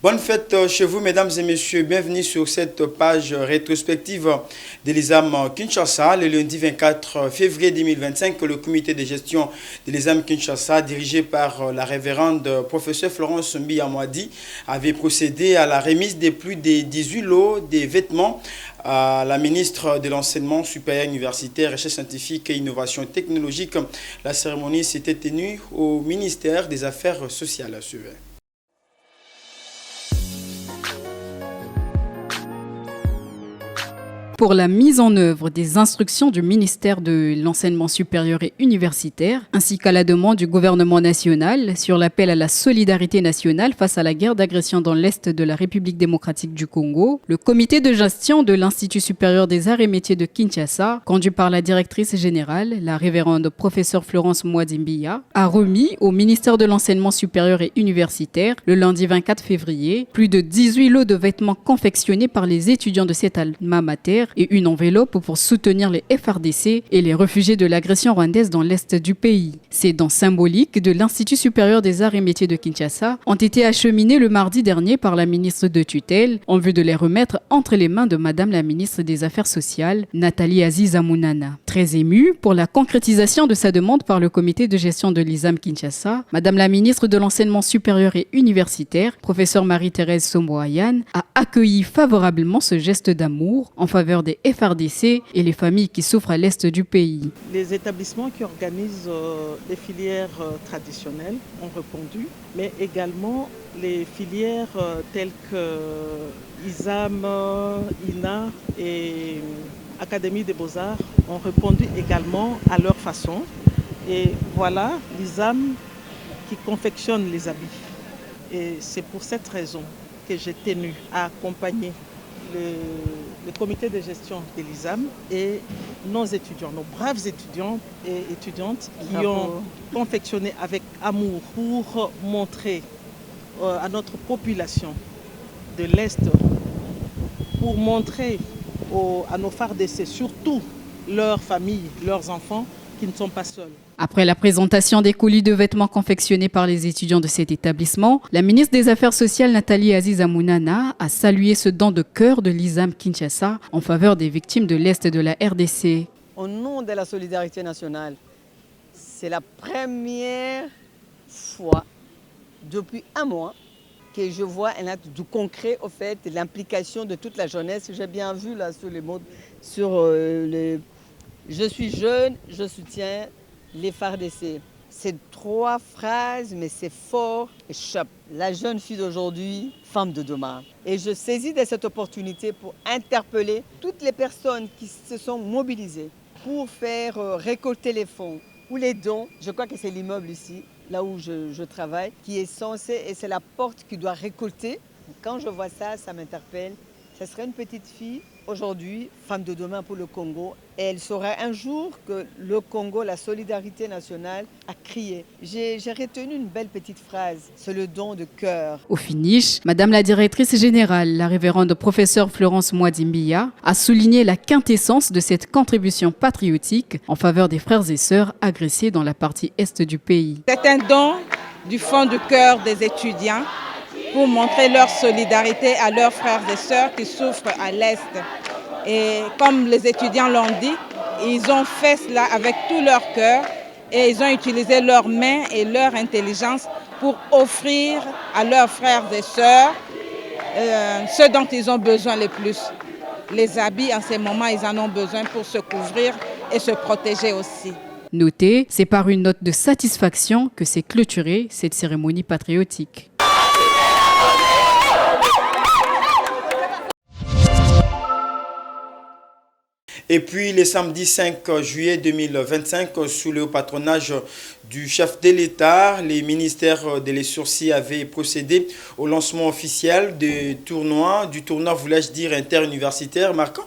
Bonne fête chez vous, mesdames et messieurs. Bienvenue sur cette page rétrospective de l'ISAM Kinshasa. Le lundi 24 février 2025, le comité de gestion de l'ISAM Kinshasa, dirigé par la révérende professeure Florence Mbiyamwadi, avait procédé à la remise de plus de 18 lots de vêtements à la ministre de l'Enseignement supérieur universitaire, Recherche scientifique et innovation technologique. La cérémonie s'était tenue au ministère des Affaires sociales. Pour la mise en œuvre des instructions du ministère de l'Enseignement supérieur et universitaire, ainsi qu'à la demande du gouvernement national sur l'appel à la solidarité nationale face à la guerre d'agression dans l'Est de la République démocratique du Congo, le comité de gestion de l'Institut supérieur des arts et métiers de Kinshasa, conduit par la directrice générale, la révérende professeure Florence Mbiyamwadi, a remis au ministère de l'Enseignement supérieur et universitaire, le lundi 24 février, plus de 18 lots de vêtements confectionnés par les étudiants de cet alma mater et une enveloppe pour soutenir les FRDC et les réfugiés de l'agression rwandaise dans l'est du pays. Ces dons symboliques de l'Institut supérieur des arts et métiers de Kinshasa ont été acheminés le mardi dernier par la ministre de tutelle en vue de les remettre entre les mains de Madame la ministre des Affaires sociales, Nathalie Aziza Mounana. Très émue pour la concrétisation de sa demande par le comité de gestion de l'ISAM Kinshasa, Madame la ministre de l'Enseignement supérieur et universitaire, professeure Marie-Thérèse Sombo-Ayane, a accueilli favorablement ce geste d'amour en faveur des FRDC et les familles qui souffrent à l'est du pays. Les établissements qui organisent les filières traditionnelles ont répondu, mais également les filières telles que ISAM, INA et Académie des Beaux-Arts ont répondu également à leur façon. Et voilà l'ISAM qui confectionne les habits. Et c'est pour cette raison que j'ai tenu à accompagner le comité de gestion de l'ISAM et nos étudiants, nos braves étudiants et étudiantes qui ont confectionné avec amour pour montrer à notre population de l'Est, pour montrer à nos FARDC, surtout leurs familles, leurs enfants, qui ne sont pas seuls. Après la présentation des colis de vêtements confectionnés par les étudiants de cet établissement, la ministre des Affaires sociales Nathalie Aziza Mounana a salué ce don de cœur de l'ISAM Kinshasa en faveur des victimes de l'Est de la RDC. Au nom de la solidarité nationale, c'est la première fois depuis un mois que je vois un acte du concret, au fait, l'implication de toute la jeunesse. J'ai bien vu là sur les mots, je suis jeune, je soutiens les FARDC. C'est 3 phrases, mais c'est fort et choc. La jeune fille d'aujourd'hui, femme de demain. Et je saisis de cette opportunité pour interpeller toutes les personnes qui se sont mobilisées pour faire récolter les fonds ou les dons. Je crois que c'est l'immeuble ici, là où je travaille, qui est censé, et c'est la porte qui doit récolter. Quand je vois ça, ça m'interpelle. Ce serait une petite fille, aujourd'hui, femme de demain pour le Congo. Et elle saura un jour que le Congo, la solidarité nationale, a crié. J'ai retenu une belle petite phrase, c'est le don de cœur. Au finish, Madame la directrice générale, la révérende professeure Florence Mbiyamwadi, a souligné la quintessence de cette contribution patriotique en faveur des frères et sœurs agressés dans la partie est du pays. C'est un don du fond du cœur des étudiants pour montrer leur solidarité à leurs frères et sœurs qui souffrent à l'Est. Et comme les étudiants l'ont dit, ils ont fait cela avec tout leur cœur et ils ont utilisé leurs mains et leur intelligence pour offrir à leurs frères et sœurs ce dont ils ont besoin le plus. Les habits, en ces moments, ils en ont besoin pour se couvrir et se protéger aussi. Notez, c'est par une note de satisfaction que s'est clôturée cette cérémonie patriotique. Et puis, le samedi 5 juillet 2025, sous le patronage du chef de l'État, les ministères de l'Essurci avaient procédé au lancement officiel du tournoi, voulais-je dire, interuniversitaire, marquant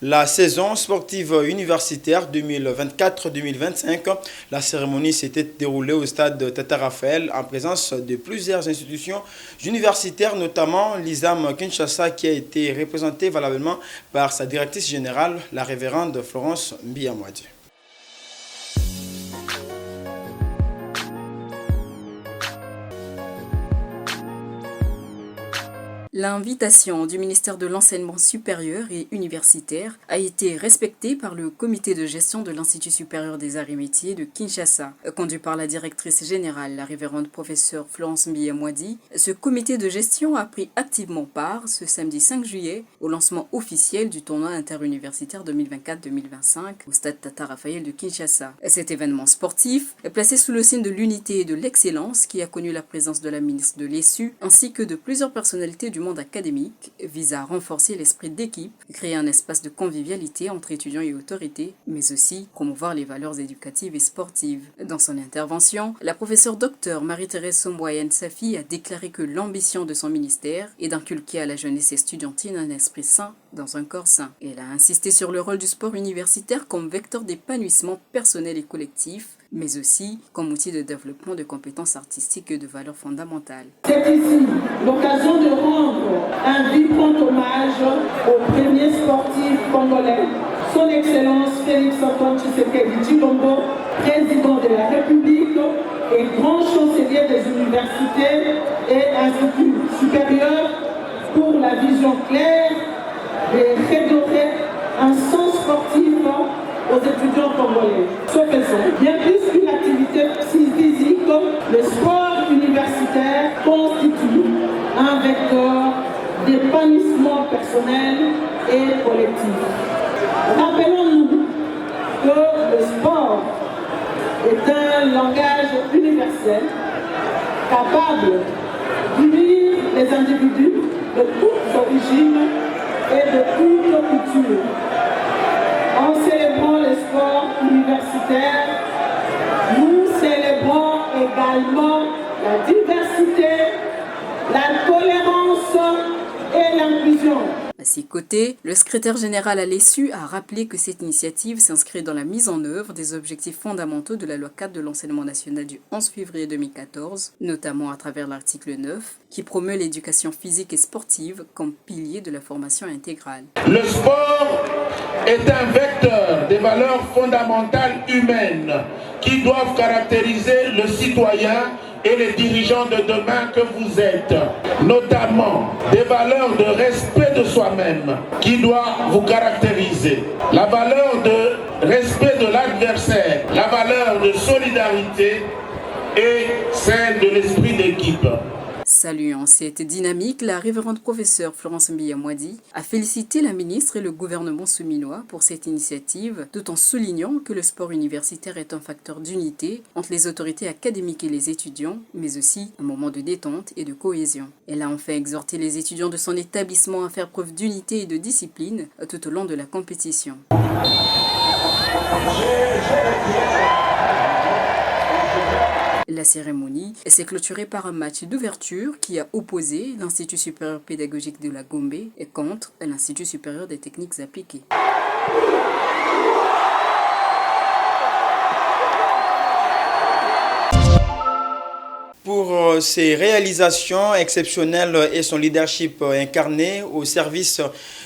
la saison sportive universitaire 2024-2025. La cérémonie s'était déroulée au stade Tata Raphaël en présence de plusieurs institutions universitaires, notamment l'ISAM Kinshasa, qui a été représentée valablement par sa directrice générale, la révérende Florence Mbiyamwadi. L'invitation du ministère de l'Enseignement supérieur et universitaire a été respectée par le comité de gestion de l'Institut supérieur des arts et métiers de Kinshasa. Conduit par la directrice générale, la révérende professeure Florence Mbiyamwadi, ce comité de gestion a pris activement part ce samedi 5 juillet au lancement officiel du tournoi interuniversitaire 2024-2025 au stade Tata Raphaël de Kinshasa. Cet événement sportif est placé sous le signe de l'unité et de l'excellence qui a connu la présence de la ministre de l'ESU ainsi que de plusieurs personnalités du monde académique, vise à renforcer l'esprit d'équipe, créer un espace de convivialité entre étudiants et autorités, mais aussi promouvoir les valeurs éducatives et sportives. Dans son intervention, la professeure Dr Marie-Thérèse Somboyen Safi a déclaré que l'ambition de son ministère est d'inculquer à la jeunesse estudiantine un esprit sain dans un corps sain. Elle a insisté sur le rôle du sport universitaire comme vecteur d'épanouissement personnel et collectif, mais aussi comme outil de développement de compétences artistiques et de valeurs fondamentales. C'est ici l'occasion de rendre un vibrant hommage au premier sportif congolais, son Excellence Félix-Antoine Tshisekedi Tshilombo, président de la République et grand chancelier des universités et instituts supérieurs, pour la vision claire et redorer un sens sportif aux étudiants congolais. Ce faisant, bien plus qu'une activité physique, le sport universitaire constitue un vecteur d'épanouissement personnel et collectif. Rappelons-nous que le sport est un langage universel capable d'unir les individus de toutes origines et de toutes cultures. En célébrant le sport universitaire, nous célébrons également la diversité, la tolérance et l'inclusion. À ses côtés, le secrétaire général à l'ESU a rappelé que cette initiative s'inscrit dans la mise en œuvre des objectifs fondamentaux de la loi 4 de l'enseignement national du 11 février 2014, notamment à travers l'article 9, qui promeut l'éducation physique et sportive comme pilier de la formation intégrale. Le sport est un vecteur des valeurs fondamentales humaines qui doivent caractériser le citoyen et les dirigeants de demain que vous êtes, notamment des valeurs de respect de soi-même qui doivent vous caractériser, la valeur de respect de l'adversaire, la valeur de solidarité et celle de l'esprit d'équipe. Saluant cette dynamique, la révérende professeure Florence Mbiyamwadi a félicité la ministre et le gouvernement souminois pour cette initiative, tout en soulignant que le sport universitaire est un facteur d'unité entre les autorités académiques et les étudiants, mais aussi un moment de détente et de cohésion. Elle a enfin exhorté les étudiants de son établissement à faire preuve d'unité et de discipline tout au long de la compétition. La cérémonie s'est clôturée par un match d'ouverture qui a opposé l'Institut supérieur pédagogique de la Gombe contre l'Institut supérieur des techniques appliquées. Pour ses réalisations exceptionnelles et son leadership incarné au service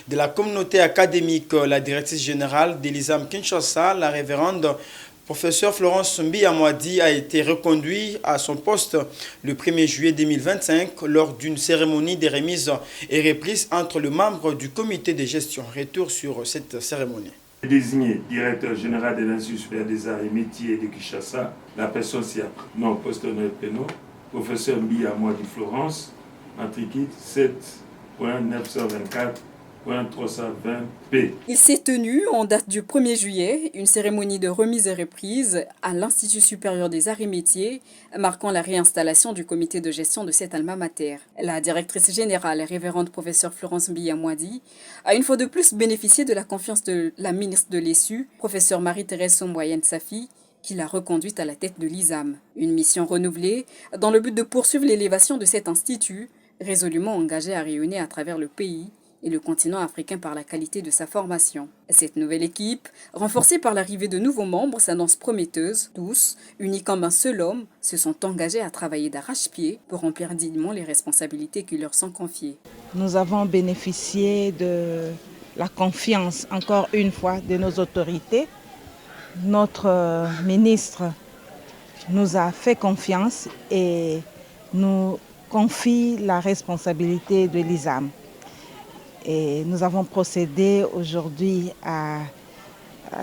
de la communauté académique, la directrice générale de l'ISAM Kinshasa, la révérende professeur Florence Mbiyamwadi a été reconduit à son poste le 1er juillet 2025 lors d'une cérémonie de remise et reprise entre les membres du comité de gestion. Retour sur cette cérémonie. Désigné directeur général de l'Institut supérieur des arts et métiers de Kinshasa, la personne non post-honoré pénal, professeur Mbiyamwadi Florence, matricule 7.924. Il s'est tenu en date du 1er juillet une cérémonie de remise et reprise à l'Institut supérieur des arts et métiers, marquant la réinstallation du comité de gestion de cet alma mater. La directrice générale, révérende professeure Florence Mbiyamwadi, a une fois de plus bénéficié de la confiance de la ministre de l'ESU, professeure Marie-Thérèse Somboyen Safi, qui l'a reconduite à la tête de l'ISAM. Une mission renouvelée dans le but de poursuivre l'élévation de cet institut, résolument engagé à rayonner à travers le pays et le continent africain par la qualité de sa formation. Cette nouvelle équipe, renforcée par l'arrivée de nouveaux membres, s'annonce prometteuse. Tous, unis comme un seul homme, se sont engagés à travailler d'arrache-pied pour remplir dignement les responsabilités qui leur sont confiées. Nous avons bénéficié de la confiance, encore une fois, de nos autorités. Notre ministre nous a fait confiance et nous confie la responsabilité de l'ISAM. Et nous avons procédé aujourd'hui à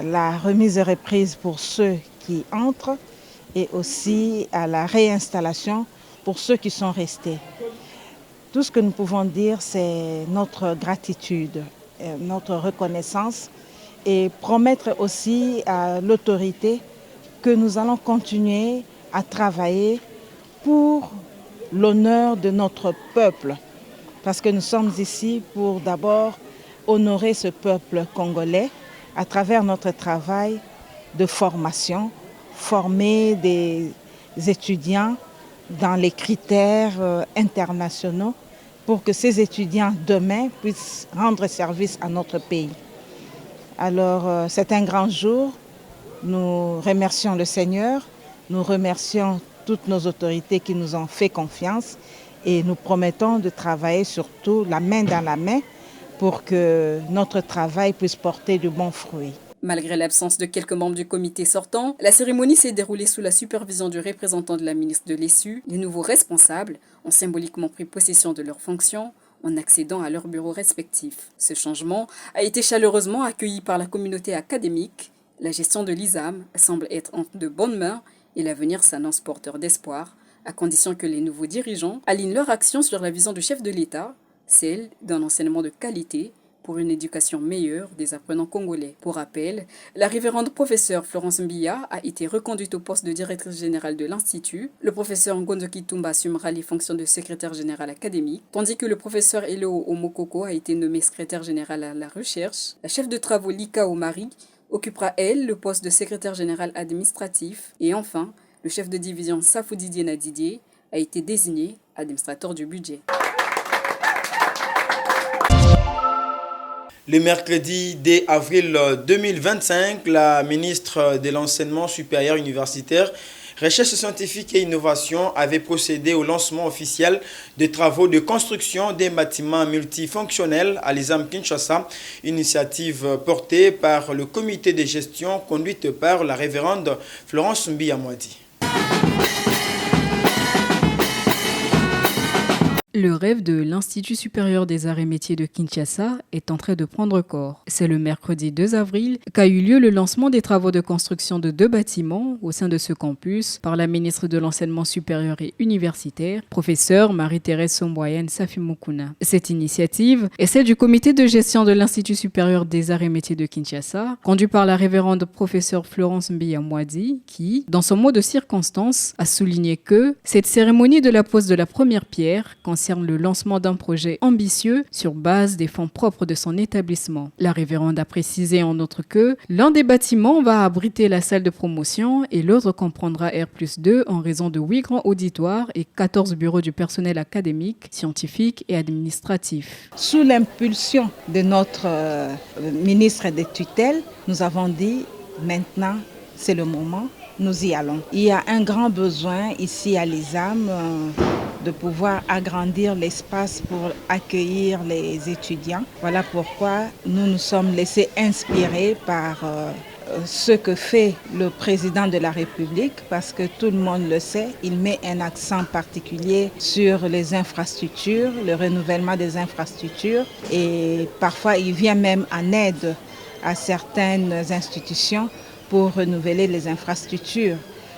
la remise et reprise pour ceux qui entrent et aussi à la réinstallation pour ceux qui sont restés. Tout ce que nous pouvons dire, c'est notre gratitude, notre reconnaissance et promettre aussi à l'autorité que nous allons continuer à travailler pour l'honneur de notre peuple. Parce que nous sommes ici pour d'abord honorer ce peuple congolais à travers notre travail de formation, former des étudiants dans les critères internationaux pour que ces étudiants demain puissent rendre service à notre pays. Alors c'est un grand jour, nous remercions le Seigneur, nous remercions toutes nos autorités qui nous ont fait confiance et nous promettons de travailler surtout la main dans la main pour que notre travail puisse porter de bons fruits. Malgré l'absence de quelques membres du comité sortant, la cérémonie s'est déroulée sous la supervision du représentant de la ministre de l'ESU. Les nouveaux responsables ont symboliquement pris possession de leurs fonctions en accédant à leurs bureaux respectifs. Ce changement a été chaleureusement accueilli par la communauté académique. La gestion de l'ISAM semble être entre de bonnes mains et l'avenir s'annonce porteur d'espoir, à condition que les nouveaux dirigeants alignent leur action sur la vision du chef de l'État, celle d'un enseignement de qualité pour une éducation meilleure des apprenants congolais. Pour rappel, la révérende professeure Florence Mbiya a été reconduite au poste de directrice générale de l'Institut. Le professeur Ngonzo Kitumba assumera les fonctions de secrétaire général académique, tandis que le professeur Eleo Omokoko a été nommé secrétaire général à la recherche. La chef de travaux Lika Omari occupera, elle, le poste de secrétaire général administratif. Et enfin, le chef de division Safou Didier Nadidier a été désigné administrateur du budget. Le mercredi 2 avril 2025, la ministre de l'Enseignement supérieur universitaire, Recherche scientifique et innovation avait procédé au lancement officiel des travaux de construction d'un bâtiment multifonctionnel à l'ISAM Kinshasa, initiative portée par le comité de gestion conduite par la révérende Florence Mbiya Mwadi. Le rêve de l'Institut supérieur des arts et métiers de Kinshasa est en train de prendre corps. C'est le mercredi 2 avril qu'a eu lieu le lancement des travaux de construction de 2 bâtiments au sein de ce campus par la ministre de l'Enseignement supérieur et universitaire, professeure Marie-Thérèse Somboyane Safimukuna. Cette initiative est celle du comité de gestion de l'Institut supérieur des arts et métiers de Kinshasa, conduit par la révérende professeure Florence Mbiya Mwadi, qui, dans son mot de circonstance, a souligné que cette cérémonie de la pose de la première pierre concerne le lancement d'un projet ambitieux sur base des fonds propres de son établissement. La révérende a précisé en outre que l'un des bâtiments va abriter la salle de promotion et l'autre comprendra R+2 en raison de 8 grands auditoires et 14 bureaux du personnel académique, scientifique et administratif. Sous l'impulsion de notre ministre des tutelles, nous avons dit maintenant c'est le moment, nous y allons. Il y a un grand besoin ici à l'ISAM de pouvoir agrandir l'espace pour accueillir les étudiants. Voilà pourquoi nous nous sommes laissés inspirer par ce que fait le président de la République, parce que tout le monde le sait, il met un accent particulier sur les infrastructures, le renouvellement des infrastructures, et parfois il vient même en aide à certaines institutions pour renouveler les infrastructures.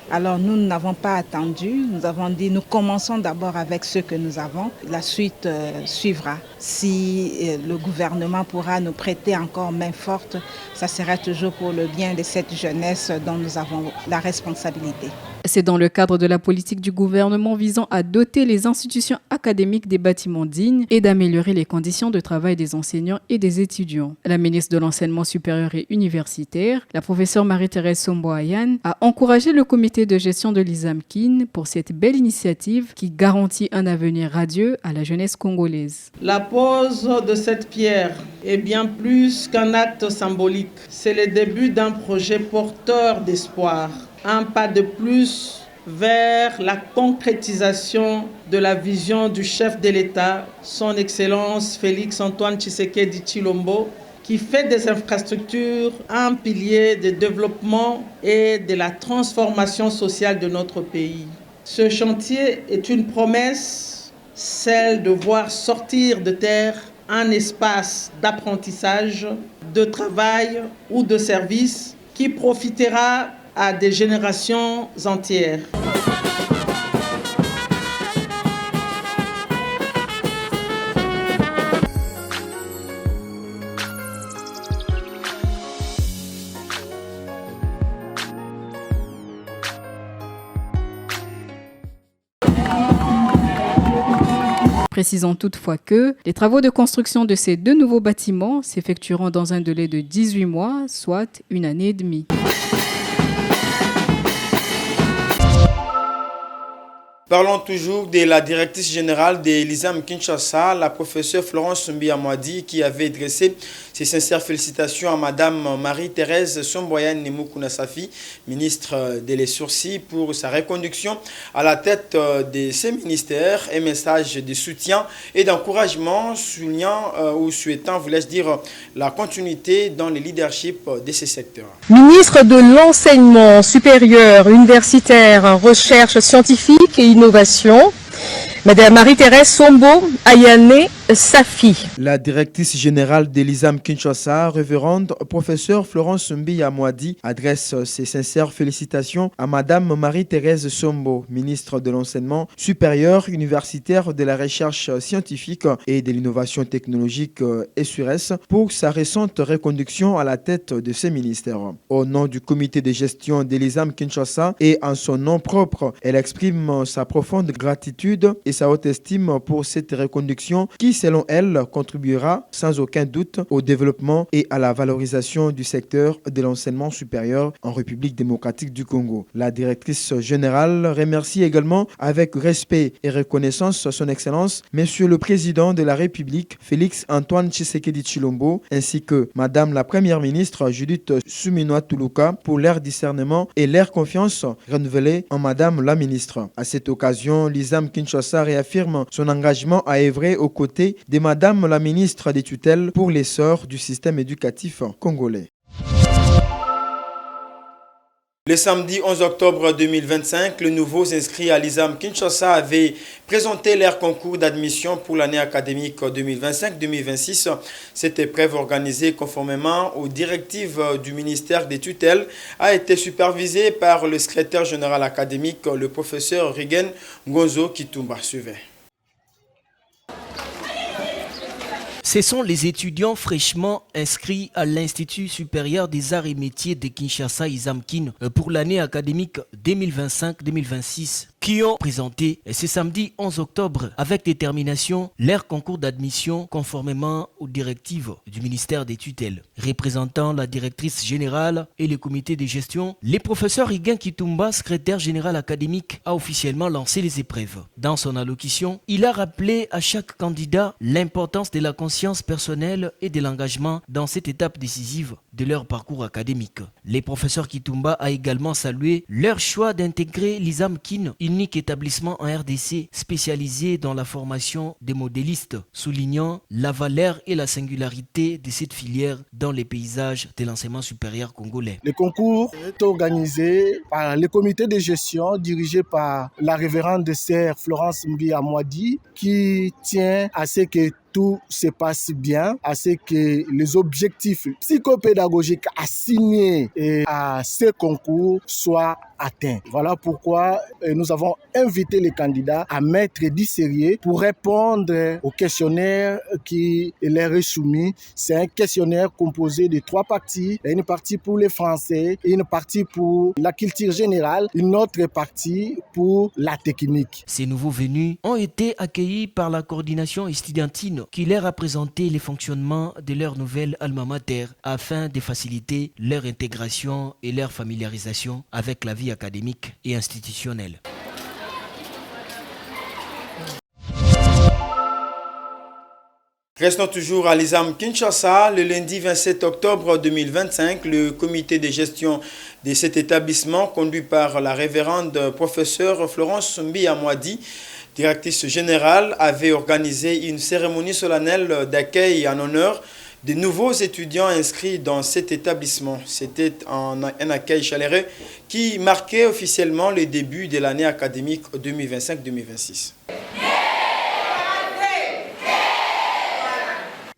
Alors nous n'avons pas attendu, nous avons dit nous commençons d'abord avec ce que nous avons, la suite suivra. Si le gouvernement pourra nous prêter encore main forte, ça sera toujours pour le bien de cette jeunesse dont nous avons la responsabilité. C'est dans le cadre de la politique du gouvernement visant à doter les institutions académiques des bâtiments dignes et d'améliorer les conditions de travail des enseignants et des étudiants. La ministre de l'Enseignement supérieur et universitaire, la professeure Marie-Thérèse Somboyane, a encouragé le comité de gestion de l'ISAM-KIN pour cette belle initiative qui garantit un avenir radieux à la jeunesse congolaise. La pose de cette pierre est bien plus qu'un acte symbolique. C'est le début d'un projet porteur d'espoir. Un pas de plus vers la concrétisation de la vision du chef de l'État, son Excellence Félix-Antoine Tshisekedi Tshilombo, qui fait des infrastructures un pilier de développement et de la transformation sociale de notre pays. Ce chantier est une promesse celle de voir sortir de terre un espace d'apprentissage, de travail ou de service qui profitera à des générations entières. Précisons toutefois que les travaux de construction de ces 2 nouveaux bâtiments s'effectueront dans un délai de 18 mois, soit 1 année et demie. Parlons toujours de la directrice générale de l'ISAM Kinshasa, la professeure Florence Mbiamwadi, qui avait dressé ses sincères félicitations à Madame Marie-Thérèse Somboyane Nemoukouna Safi, ministre des Sourcils, pour sa reconduction à la tête de ces ministères. Un message de soutien et d'encouragement, soulignant ou souhaitant, voulais-je dire, la continuité dans le leadership de ces secteurs. Ministre de l'enseignement supérieur, universitaire, recherche scientifique et innovation, Madame Marie-Thérèse Sombo Ayane Safi. La directrice générale de l'ISAM Kinshasa, révérende professeure Florence Mbiamwadi, adresse ses sincères félicitations à Madame Marie-Thérèse Sombo, ministre de l'enseignement supérieur, universitaire, de la recherche scientifique et de l'innovation technologique SURES, pour sa récente reconduction à la tête de ces ministères. Au nom du comité de gestion de l'ISAM Kinshasa et en son nom propre, elle exprime sa profonde gratitude et sa haute estime pour cette reconduction qui, selon elle, contribuera sans aucun doute au développement et à la valorisation du secteur de l'enseignement supérieur en République démocratique du Congo. La directrice générale remercie également avec respect et reconnaissance son Excellence, Monsieur le Président de la République, Félix Antoine Tshisekedi Tshilombo, ainsi que Madame la Première ministre Judith Suminwa Tuluka pour leur discernement et leur confiance renouvelée en Madame la ministre. À cette occasion, l'ISAM Kinshasa réaffirme son engagement à œuvrer aux côtés de Madame la ministre des tutelles pour l'essor du système éducatif congolais. Le samedi 11 octobre 2025, les nouveaux inscrits à l'ISAM Kinshasa avaient présenté leur concours d'admission pour l'année académique 2025-2026. Cette épreuve organisée conformément aux directives du ministère des tutelles a été supervisée par le secrétaire général académique, le professeur Rigen Ngonzo Kitumba. Suivez. Ce sont les étudiants fraîchement inscrits à l'Institut supérieur des arts et métiers de Kinshasa ISAMKIN pour l'année académique 2025-2026 qui ont présenté ce samedi 11 octobre avec détermination leur concours d'admission conformément aux directives du ministère des tutelles. Représentant la directrice générale et le comité de gestion, le professeur Rigen Kitumba, secrétaire général académique, a officiellement lancé les épreuves. Dans son allocution, il a rappelé à chaque candidat l'importance de la conscience personnelle et de l'engagement dans cette étape décisive de leur parcours académique. Le professeur Kitumba a également salué leur choix d'intégrer l'ISAMKIN, unique établissement en RDC spécialisé dans la formation des modélistes, soulignant la valeur et la singularité de cette filière dans les paysages de l'enseignement supérieur congolais. Le concours est organisé par le comité de gestion dirigé par la révérende sœur Florence Mbiamwadi qui tient à ce que tout se passe bien, à ce que les objectifs psychopédagogiques assignés à ce concours soient atteints. Voilà pourquoi nous avons invité les candidats à mettre du sérieux pour répondre au questionnaire qui leur est soumis. C'est un questionnaire composé de 3 parties. Une partie pour les Français, une partie pour la culture générale, une autre partie pour la technique. Ces nouveaux venus ont été accueillis par la coordination estudiantine qui leur a présenté les fonctionnements de leur nouvelle alma mater afin de faciliter leur intégration et leur familiarisation avec la vie académique et institutionnelle. Restons toujours à l'ISAM Kinshasa. Le lundi 27 octobre 2025, le comité de gestion de cet établissement, conduit par la révérende professeure Florence Mbiamwadi, directrice générale, avait organisé une cérémonie solennelle d'accueil en honneur des nouveaux étudiants inscrits dans cet établissement. C'était un accueil chaleureux qui marquait officiellement le début de l'année académique 2025-2026.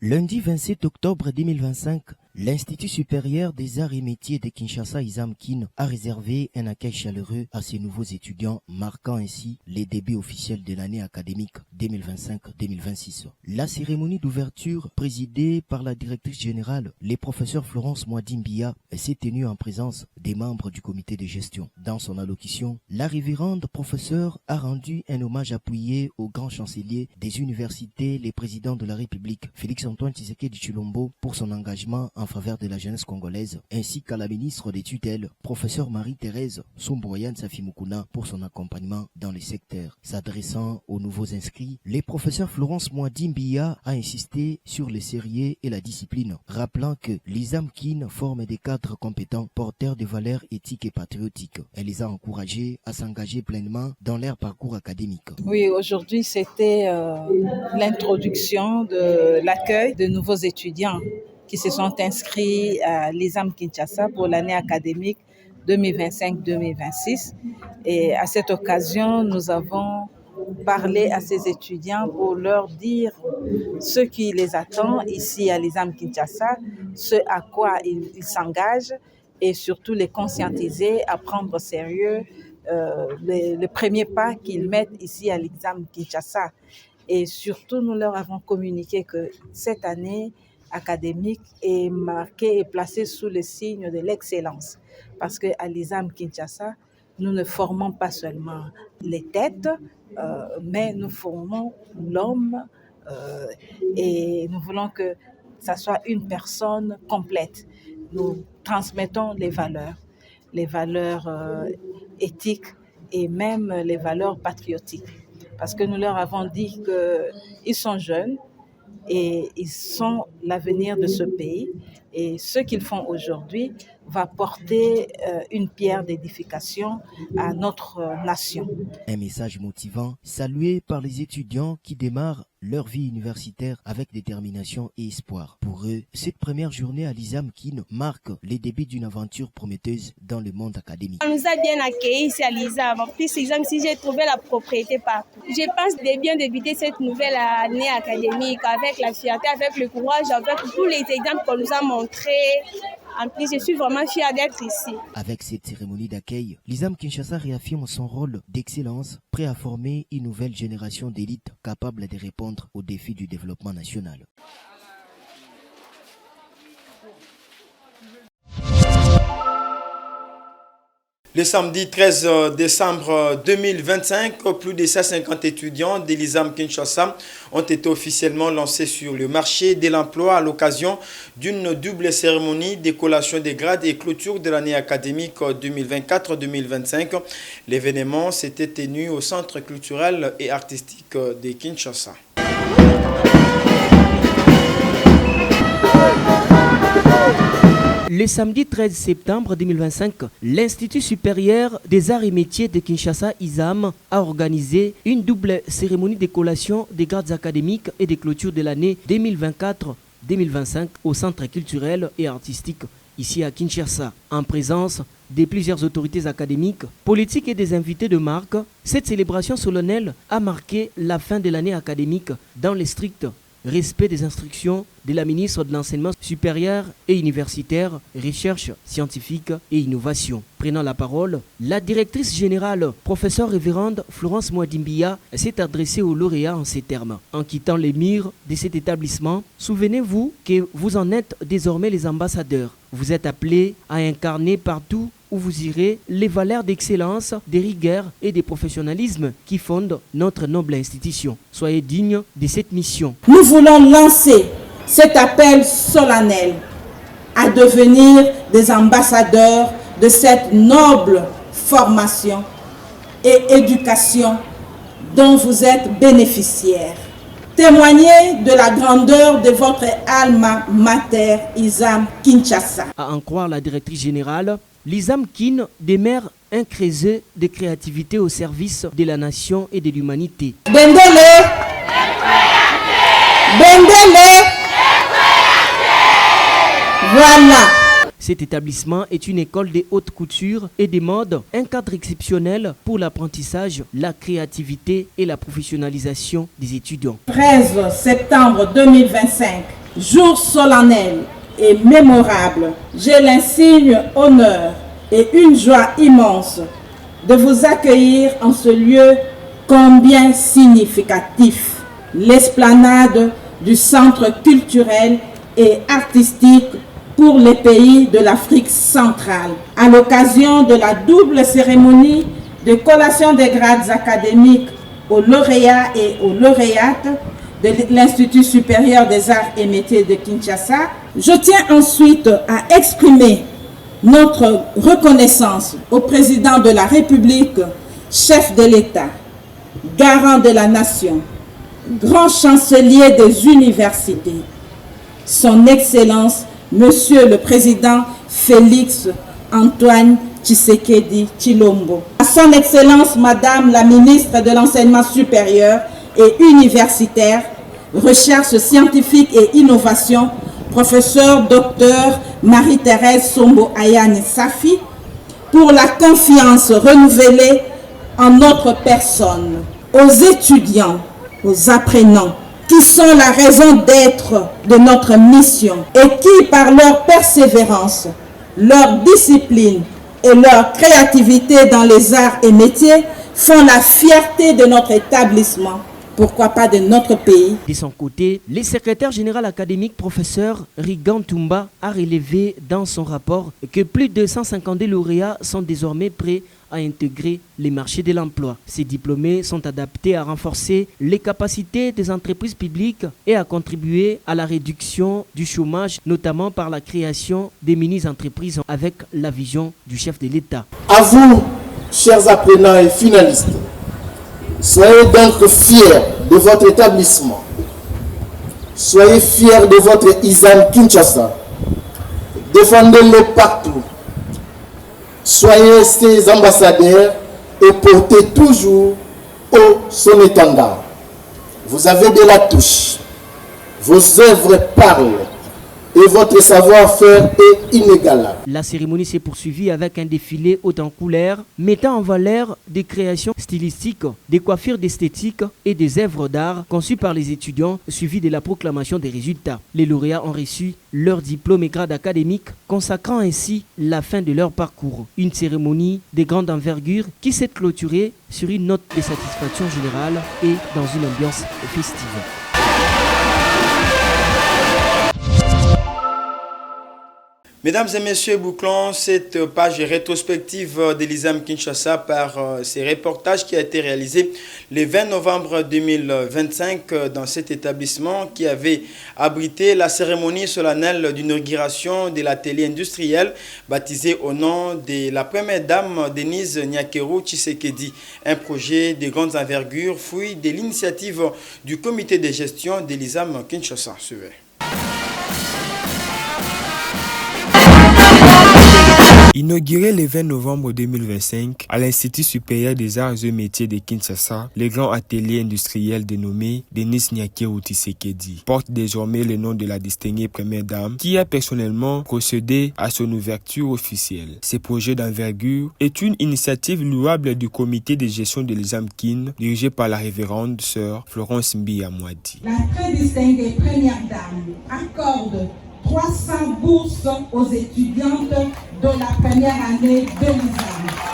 Lundi 27 octobre 2025, l'Institut supérieur des arts et métiers de Kinshasa ISAM-KIN a réservé un accueil chaleureux à ses nouveaux étudiants, marquant ainsi les débuts officiels de l'année académique 2025-2026. La cérémonie d'ouverture, présidée par la directrice générale, les professeurs Florence Mouadimbia, s'est tenue en présence des membres du comité de gestion. Dans son allocution, la révérende professeure a rendu un hommage appuyé au grand chancelier des universités, les présidents de la République, Félix-Antoine Tshisekedi Tshilombo, pour son engagement en faveur de la jeunesse congolaise, ainsi qu'à la ministre des tutelles, professeure Marie-Thérèse Somboyan Safimukuna, pour son accompagnement dans les secteurs. S'adressant aux nouveaux inscrits, les professeurs Florence Mouadimbia a insisté sur le sérieux et la discipline, rappelant que l'ISAM-KIN forme des cadres compétents, porteurs de valeurs éthiques et patriotiques. Elle les a encouragés à s'engager pleinement dans leur parcours académique. Oui, aujourd'hui c'était l'introduction de l'accueil de nouveaux étudiants qui se sont inscrits à l'ISAM Kinshasa pour l'année académique 2025-2026. Et à cette occasion, nous avons parlé à ces étudiants pour leur dire ce qui les attend ici à l'ISAM Kinshasa, ce à quoi ils s'engagent et surtout les conscientiser à prendre au sérieux le premier pas qu'ils mettent ici à l'ISAM Kinshasa. Et surtout, nous leur avons communiqué que cette année académique est marquée et placée sous le signe de l'excellence. Parce qu'à l'ISAM Kinshasa, nous ne formons pas seulement les têtes, mais nous formons l'homme et nous voulons que ça soit une personne complète. Nous transmettons les valeurs éthiques et même les valeurs patriotiques. Parce que nous leur avons dit qu'ils sont jeunes et ils sont l'avenir de ce pays. Et ce qu'ils font aujourd'hui va porter une pierre d'édification à notre nation. Un message motivant, salué par les étudiants qui démarrent leur vie universitaire avec détermination et espoir. Pour eux, cette première journée à l'ISAM-KIN marque les débuts d'une aventure prometteuse dans le monde académique. On nous a bien accueillis ici à l'ISAM. En plus, l'ISAM, si j'ai trouvé la propriété partout. Je pense de bien débuter cette nouvelle année académique avec la fierté, avec le courage, avec tous les exemples qu'on nous a montrés. En plus, je suis vraiment fière d'être ici. Avec cette cérémonie d'accueil, l'ISAM Kinshasa réaffirme son rôle d'excellence, prêt à former une nouvelle génération d'élites capable de répondre aux défis du développement national. Le samedi 13 décembre 2025, plus de 150 étudiants de l'ISAM Kinshasa ont été officiellement lancés sur le marché de l'emploi à l'occasion d'une double cérémonie de collation des grades et clôture de l'année académique 2024-2025. L'événement s'était tenu au Centre culturel et artistique de Kinshasa. Le samedi 13 septembre 2025, l'Institut supérieur des arts et métiers de Kinshasa ISAM a organisé une double cérémonie de collation des grades académiques et de clôture de l'année 2024-2025 au Centre culturel et artistique ici à Kinshasa. En présence de plusieurs autorités académiques, politiques et des invités de marque, cette célébration solennelle a marqué la fin de l'année académique dans le strict respect des instructions de la ministre de l'Enseignement supérieur et universitaire, recherche scientifique et innovation. Prenant la parole, la directrice générale, professeure révérende Florence Mouadimbia, s'est adressée aux lauréats en ces termes. En quittant les murs de cet établissement, souvenez-vous que vous en êtes désormais les ambassadeurs. Vous êtes appelés à incarner partout où vous irez les valeurs d'excellence, de rigueur et de professionnalisme qui fondent notre noble institution. Soyez dignes de cette mission. Nous voulons lancer cet appel solennel à devenir des ambassadeurs de cette noble formation et éducation dont vous êtes bénéficiaires. Témoignez de la grandeur de votre alma mater ISAM Kinshasa. À en croire la directrice générale, l'ISAM-KIN demeure un creuset de créativité au service de la nation et de l'humanité. Bendele! Bendele! Voilà! Cet établissement est une école de haute couture et de mode, un cadre exceptionnel pour l'apprentissage, la créativité et la professionnalisation des étudiants. 13 septembre 2025, jour solennel et mémorable, j'ai l'insigne honneur et une joie immense de vous accueillir en ce lieu combien significatif, l'esplanade du Centre culturel et artistique pour les pays de l'Afrique centrale, à l'occasion de la double cérémonie de collation des grades académiques aux lauréats et aux lauréates de l'Institut supérieur des arts et métiers de Kinshasa. Je tiens ensuite à exprimer notre reconnaissance au président de la République, chef de l'État, garant de la nation, grand chancelier des universités, son Excellence, Monsieur le Président Félix Antoine Tshisekedi Tshilombo, à son Excellence Madame la Ministre de l'Enseignement supérieur et universitaire, Recherche scientifique et innovation, professeur Dr Marie-Thérèse Sombo Ayane Safi, pour la confiance renouvelée en notre personne, aux étudiants, aux apprenants, qui sont la raison d'être de notre mission et qui, par leur persévérance, leur discipline et leur créativité dans les arts et métiers, font la fierté de notre établissement, pourquoi pas de notre pays. De son côté, le secrétaire général académique professeur Rigan Toumba a relevé dans son rapport que plus de 152 lauréats sont désormais prêts à intégrer les marchés de l'emploi. Ces diplômés sont adaptés à renforcer les capacités des entreprises publiques et à contribuer à la réduction du chômage, notamment par la création des mini-entreprises avec la vision du chef de l'État. À vous, chers apprenants et finalistes, soyez donc fiers de votre établissement. Soyez fiers de votre ISAM Kinshasa. Défendez-le partout. Soyez ses ambassadeurs et portez toujours haut son étendard. Vous avez de la touche. Vos œuvres parlent et votre savoir-faire est inégalable. La cérémonie s'est poursuivie avec un défilé haut en couleurs, mettant en valeur des créations stylistiques, des coiffures d'esthétique et des œuvres d'art conçues par les étudiants, suivies de la proclamation des résultats. Les lauréats ont reçu leur diplôme et grade académique, consacrant ainsi la fin de leur parcours. Une cérémonie de grande envergure qui s'est clôturée sur une note de satisfaction générale et dans une ambiance festive. Mesdames et messieurs, bouclons cette page rétrospective de l'ISAM Kinshasa par ces reportages qui a été réalisé le 20 novembre 2025 dans cet établissement qui avait abrité la cérémonie solennelle d'inauguration de l'atelier industriel baptisé au nom de la première dame Denise Nyakeru Tshisekedi. Un projet de grande envergure, fruit de l'initiative du comité de gestion de l'ISAM Kinshasa. Suivez. Inauguré le 20 novembre 2025 à l'Institut supérieur des arts et métiers de Kinshasa, le grand atelier industriel dénommé Denise Nyakeru Tshisekedi porte désormais le nom de la distinguée première dame qui a personnellement procédé à son ouverture officielle. Ce projet d'envergure est une initiative louable du comité de gestion de l'ISAM Kin dirigé par la révérende sœur Florence Mbiya-Mwadi. La très distinguée première dame accorde 300 bourses aux étudiantes de la première année de l'ISAM.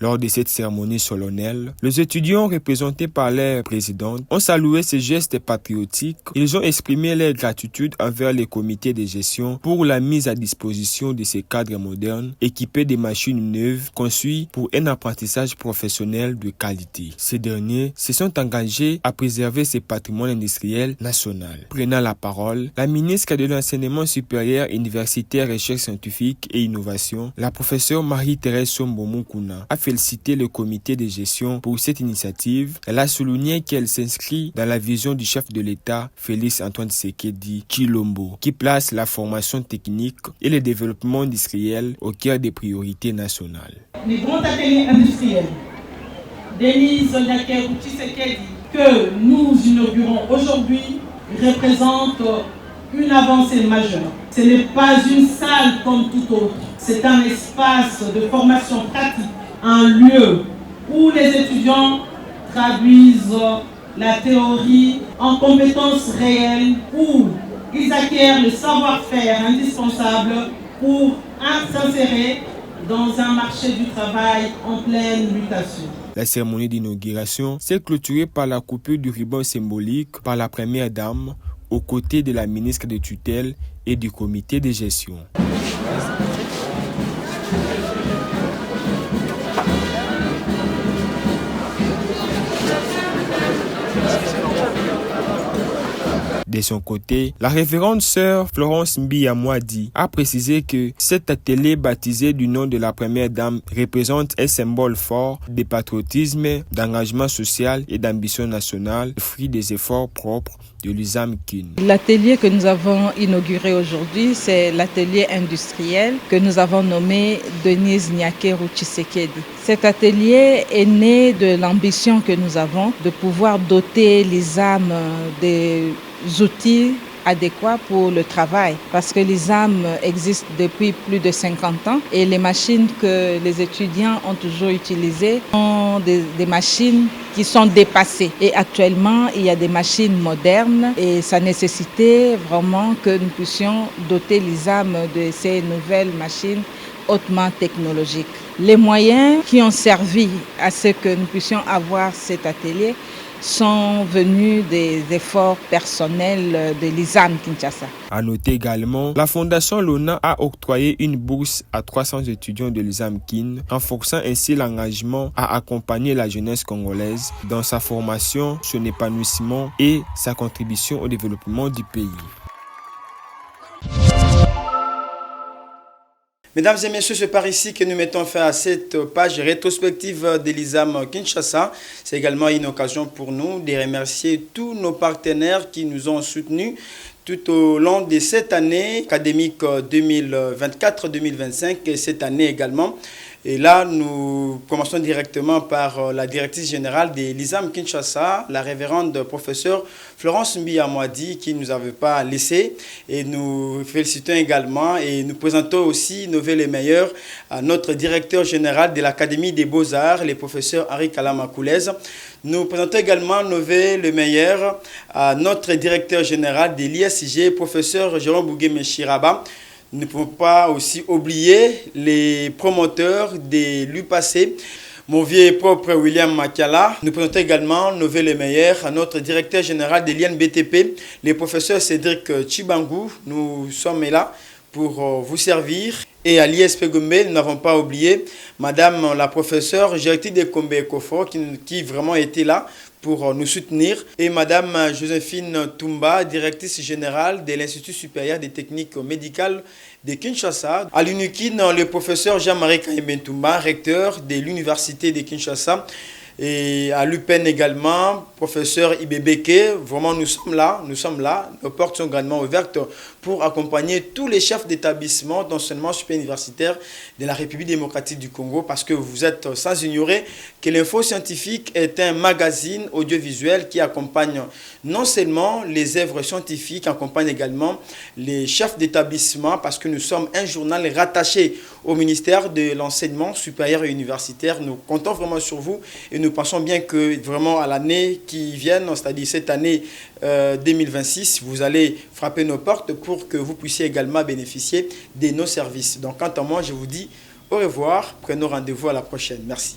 Lors de cette cérémonie solennelle, les étudiants représentés par leur présidente ont salué ces gestes patriotiques. Ils ont exprimé leur gratitude envers les comités de gestion pour la mise à disposition de ces cadres modernes équipés de machines neuves conçues pour un apprentissage professionnel de qualité. Ces derniers se sont engagés à préserver ce patrimoine industriel national. Prenant la parole, la ministre de l'Enseignement supérieur, universitaire, recherche scientifique et innovation, la professeure Marie-Thérèse Sombo Ayane a félicité le comité de gestion pour cette initiative. Elle a souligné qu'elle s'inscrit dans la vision du chef de l'État, Félix Antoine Tshisekedi Tshilombo, qui place la formation technique et le développement industriel au cœur des priorités nationales. Les grands ateliers industriels, Denise Nyakeru Tshisekedi, que nous inaugurons aujourd'hui, représentent une avancée majeure. Ce n'est pas une salle comme toute autre, c'est un espace de formation pratique, un lieu où les étudiants traduisent la théorie en compétences réelles où ils acquièrent le savoir-faire indispensable pour s'insérer dans un marché du travail en pleine mutation. La cérémonie d'inauguration s'est clôturée par la coupure du ruban symbolique par la première dame aux côtés de la ministre de tutelle et du comité de gestion. De son côté, la révérende sœur Florence Mbiamwadi a précisé que cet atelier baptisé du nom de la première dame représente un symbole fort de patriotisme, d'engagement social et d'ambition nationale, fruit des efforts propres de l'ISAM Kin. L'atelier que nous avons inauguré aujourd'hui, c'est l'atelier industriel que nous avons nommé Denise Nyakeru Tshisekedi. Cet atelier est né de l'ambition que nous avons de pouvoir doter l'ISAM des outils adéquats pour le travail parce que l'ISAM existe depuis plus de 50 ans et les machines que les étudiants ont toujours utilisées sont des machines qui sont dépassées et actuellement il y a des machines modernes et ça nécessitait vraiment que nous puissions doter l'ISAM de ces nouvelles machines hautement technologiques. Les moyens qui ont servi à ce que nous puissions avoir cet atelier sont venus des efforts personnels de l'ISAM Kinshasa. À noter également, la Fondation Lona a octroyé une bourse à 300 étudiants de l'ISAM Kin, renforçant ainsi l'engagement à accompagner la jeunesse congolaise dans sa formation, son épanouissement et sa contribution au développement du pays. Mesdames et messieurs, c'est par ici que nous mettons fin à cette page rétrospective de l'ISAM Kinshasa. C'est également une occasion pour nous de remercier tous nos partenaires qui nous ont soutenus tout au long de cette année académique 2024-2025 et cette année également. Et là, nous commençons directement par la directrice générale de l'ISAM Kinshasa, la révérende professeure Florence Mbiamwadi, qui ne nous avait pas laissé. Et nous félicitons également et nous présentons aussi nos vœux les meilleurs à notre directeur général de l'Académie des Beaux-Arts, le professeur Henri Kalamakoulez. Nous présentons également nos vœux les meilleurs à notre directeur général de l'ISG, professeur Jérôme Bougué-Meshiraba. Nous ne pouvons pas aussi oublier les promoteurs de l'UPAC, mon vieux et propre William Makiala. Nous présentons également nos vœux les meilleurs à notre directeur général de l'INBTP, le professeur Cédric Chibangou. Nous sommes là pour vous servir. Et à l'ISP Gombe, nous n'avons pas oublié Madame la professeure Gertie de Kombe Ekofo qui vraiment était là pour nous soutenir. Et Madame Joséphine Toumba, directrice générale de l'Institut supérieur des techniques médicales de Kinshasa. À l'UNUKIN, le professeur Jean-Marie Kaimbentoumba, recteur de l'Université de Kinshasa. Et à l'UPEN également, professeur Ibebeke, vraiment nous sommes là, nos portes sont grandement ouvertes pour accompagner tous les chefs d'établissement d'enseignement supérieur universitaire de la République démocratique du Congo, parce que vous êtes sans ignorer que l'Info Scientifique est un magazine audiovisuel qui accompagne non seulement les œuvres scientifiques, accompagne également les chefs d'établissement, parce que nous sommes un journal rattaché au ministère de l'enseignement supérieur et universitaire. Nous comptons vraiment sur vous et nous pensons bien que vraiment à l'année qui vient, c'est-à-dire cette année 2026, vous allez frapper nos portes pour que vous puissiez également bénéficier de nos services. Donc quant à moi, je vous dis au revoir, prenons rendez-vous à la prochaine. Merci.